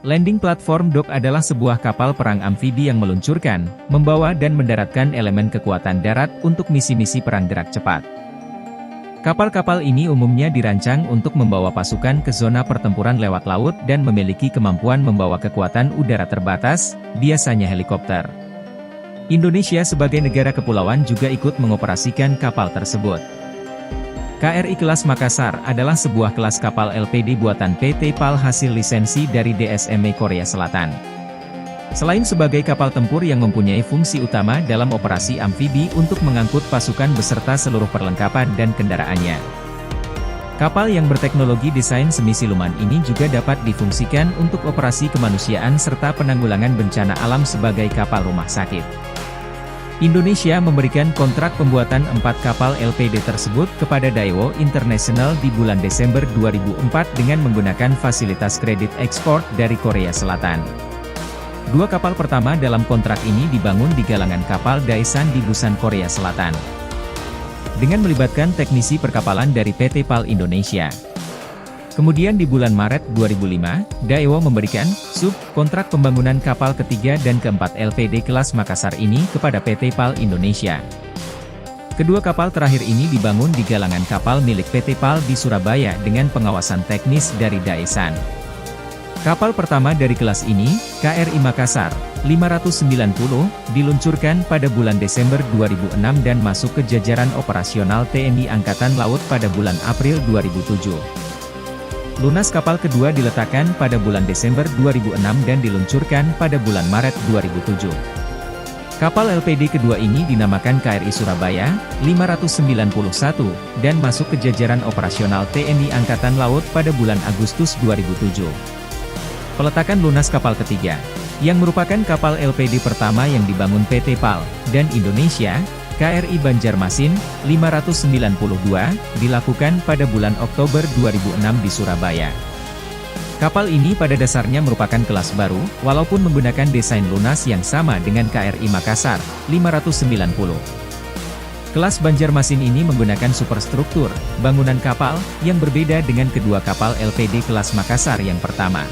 Landing Platform Dock adalah sebuah kapal perang amfibi yang meluncurkan, membawa dan mendaratkan elemen kekuatan darat untuk misi-misi perang gerak cepat. Kapal-kapal ini umumnya dirancang untuk membawa pasukan ke zona pertempuran lewat laut dan memiliki kemampuan membawa kekuatan udara terbatas, biasanya helikopter. Indonesia sebagai negara kepulauan juga ikut mengoperasikan kapal tersebut. KRI Kelas Makassar adalah sebuah kelas kapal LPD buatan PT PAL hasil lisensi dari DSME Korea Selatan. Selain sebagai kapal tempur yang mempunyai fungsi utama dalam operasi amfibi untuk mengangkut pasukan beserta seluruh perlengkapan dan kendaraannya. Kapal yang berteknologi desain semi-siluman ini juga dapat difungsikan untuk operasi kemanusiaan serta penanggulangan bencana alam sebagai kapal rumah sakit. Indonesia memberikan kontrak pembuatan 4 kapal LPD tersebut kepada Daewoo International di bulan Desember 2004 dengan menggunakan fasilitas kredit ekspor dari Korea Selatan. 2 kapal pertama dalam kontrak ini dibangun di galangan kapal Daesan di Busan, Korea Selatan. Dengan melibatkan teknisi perkapalan dari PT PAL Indonesia. Kemudian di bulan Maret 2005, Daewoo memberikan kontrak pembangunan kapal ketiga dan keempat LPD kelas Makassar ini kepada PT PAL Indonesia. Kedua kapal terakhir ini dibangun di galangan kapal milik PT PAL di Surabaya dengan pengawasan teknis dari Daesan. Kapal pertama dari kelas ini, KRI Makassar 590, diluncurkan pada bulan Desember 2006 dan masuk ke jajaran operasional TNI Angkatan Laut pada bulan April 2007. Lunas kapal kedua diletakkan pada bulan Desember 2006 dan diluncurkan pada bulan Maret 2007. Kapal LPD kedua ini dinamakan KRI Surabaya 591 dan masuk ke jajaran operasional TNI Angkatan Laut pada bulan Agustus 2007. Peletakan lunas kapal ketiga, yang merupakan kapal LPD pertama yang dibangun PT PAL dan Indonesia, KRI Banjarmasin 592, dilakukan pada bulan Oktober 2006 di Surabaya. Kapal ini pada dasarnya merupakan kelas baru, walaupun menggunakan desain lunas yang sama dengan KRI Makassar 590. Kelas Banjarmasin ini menggunakan superstruktur, bangunan kapal, yang berbeda dengan kedua kapal LPD kelas Makassar yang pertama.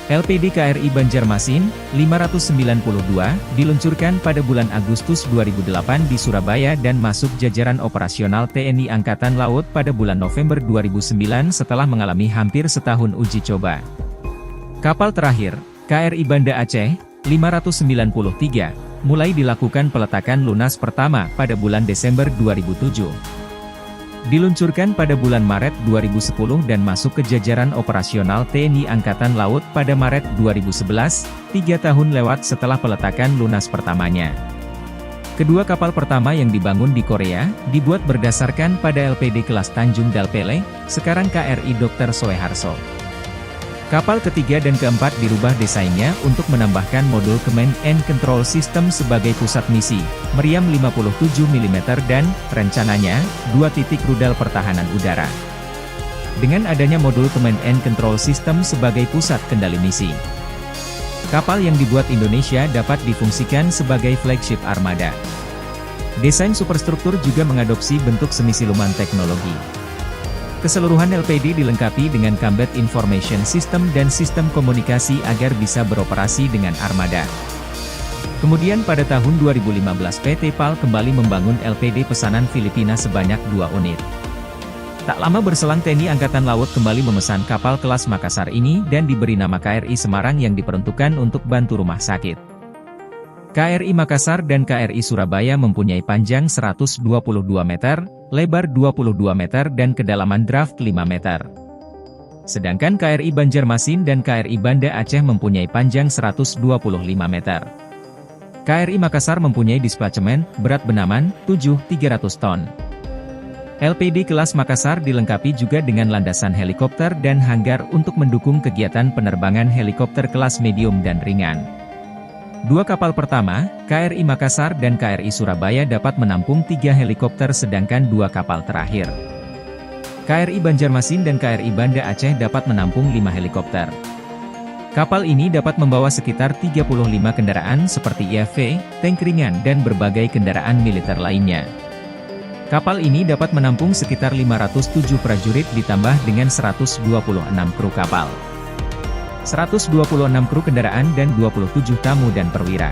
LPD KRI Banjarmasin 592 diluncurkan pada bulan Agustus 2008 di Surabaya dan masuk jajaran operasional TNI Angkatan Laut pada bulan November 2009 setelah mengalami hampir setahun uji coba. Kapal terakhir, KRI Banda Aceh 593, mulai dilakukan peletakan lunas pertama pada bulan Desember 2007. Diluncurkan pada bulan Maret 2010 dan masuk ke jajaran operasional TNI Angkatan Laut pada Maret 2011, 3 tahun lewat setelah peletakan lunas pertamanya. Kedua kapal pertama yang dibangun di Korea, dibuat berdasarkan pada LPD kelas Tanjung Dalpele, sekarang KRI Dr. Soeharto. Kapal ketiga dan keempat dirubah desainnya untuk menambahkan modul Command and Control System sebagai pusat misi, meriam 57 mm dan, rencananya, 2 titik rudal pertahanan udara. Dengan adanya modul Command and Control System sebagai pusat kendali misi, kapal yang dibuat Indonesia dapat difungsikan sebagai flagship armada. Desain superstruktur juga mengadopsi bentuk semi-siluman teknologi. Keseluruhan LPD dilengkapi dengan Combat Information System dan sistem komunikasi agar bisa beroperasi dengan armada. Kemudian pada tahun 2015 PT PAL kembali membangun LPD pesanan Filipina sebanyak 2 unit. Tak lama berselang TNI Angkatan Laut kembali memesan kapal kelas Makassar ini dan diberi nama KRI Semarang yang diperuntukkan untuk bantu rumah sakit. KRI Makassar dan KRI Surabaya mempunyai panjang 122 meter, lebar 22 meter dan kedalaman draft 5 meter. Sedangkan KRI Banjarmasin dan KRI Banda Aceh mempunyai panjang 125 meter. KRI Makassar mempunyai displacemen, berat benaman, 7.300 ton. LPD kelas Makassar dilengkapi juga dengan landasan helikopter dan hanggar untuk mendukung kegiatan penerbangan helikopter kelas medium dan ringan. 2 kapal pertama, KRI Makassar dan KRI Surabaya dapat menampung 3 helikopter sedangkan 2 kapal terakhir, KRI Banjarmasin dan KRI Banda Aceh dapat menampung 5 helikopter. Kapal ini dapat membawa sekitar 35 kendaraan seperti IAV, tank ringan dan berbagai kendaraan militer lainnya. Kapal ini dapat menampung sekitar 507 prajurit ditambah dengan 126 kru kapal. 126 kru kendaraan dan 27 tamu dan perwira.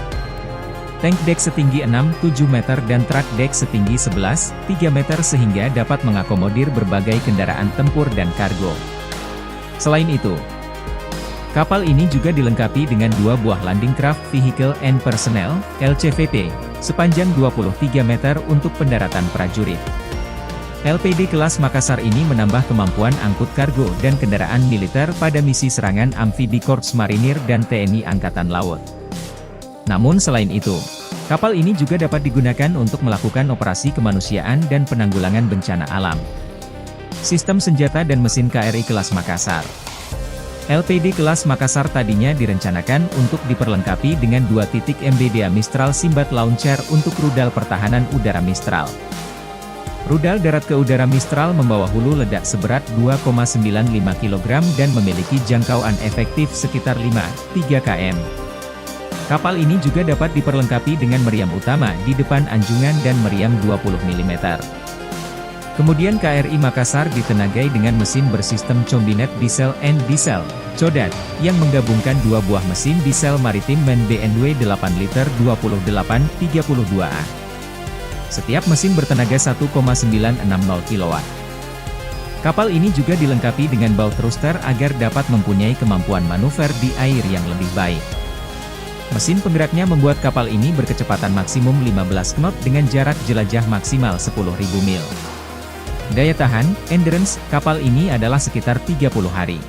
Tank dek setinggi 6,7 meter dan truk dek setinggi 11,3 meter sehingga dapat mengakomodir berbagai kendaraan tempur dan kargo. Selain itu, kapal ini juga dilengkapi dengan 2 buah Landing Craft Vehicle and Personnel, LCVP, sepanjang 23 meter untuk pendaratan prajurit. LPD kelas Makassar ini menambah kemampuan angkut kargo dan kendaraan militer pada misi serangan amfibi Korps Marinir dan TNI Angkatan Laut. Namun selain itu, kapal ini juga dapat digunakan untuk melakukan operasi kemanusiaan dan penanggulangan bencana alam. Sistem senjata dan mesin KRI kelas Makassar. LPD kelas Makassar tadinya direncanakan untuk diperlengkapi dengan 2 titik MBDA Mistral Simbat Launcher untuk rudal pertahanan udara Mistral. Rudal darat ke udara Mistral membawa hulu ledak seberat 2,95 kg dan memiliki jangkauan efektif sekitar 5,3 km. Kapal ini juga dapat diperlengkapi dengan meriam utama di depan anjungan dan meriam 20 mm. Kemudian KRI Makassar ditenagai dengan mesin bersistem Combinet Diesel and Diesel, CODAD, yang menggabungkan 2 buah mesin diesel maritim MAN BNW 8 liter 2832A. Setiap mesin bertenaga 1,960 kW. Kapal ini juga dilengkapi dengan bow thruster agar dapat mempunyai kemampuan manuver di air yang lebih baik. Mesin penggeraknya membuat kapal ini berkecepatan maksimum 15 knot dengan jarak jelajah maksimal 10.000 mil. Daya tahan, endurance, kapal ini adalah sekitar 30 hari.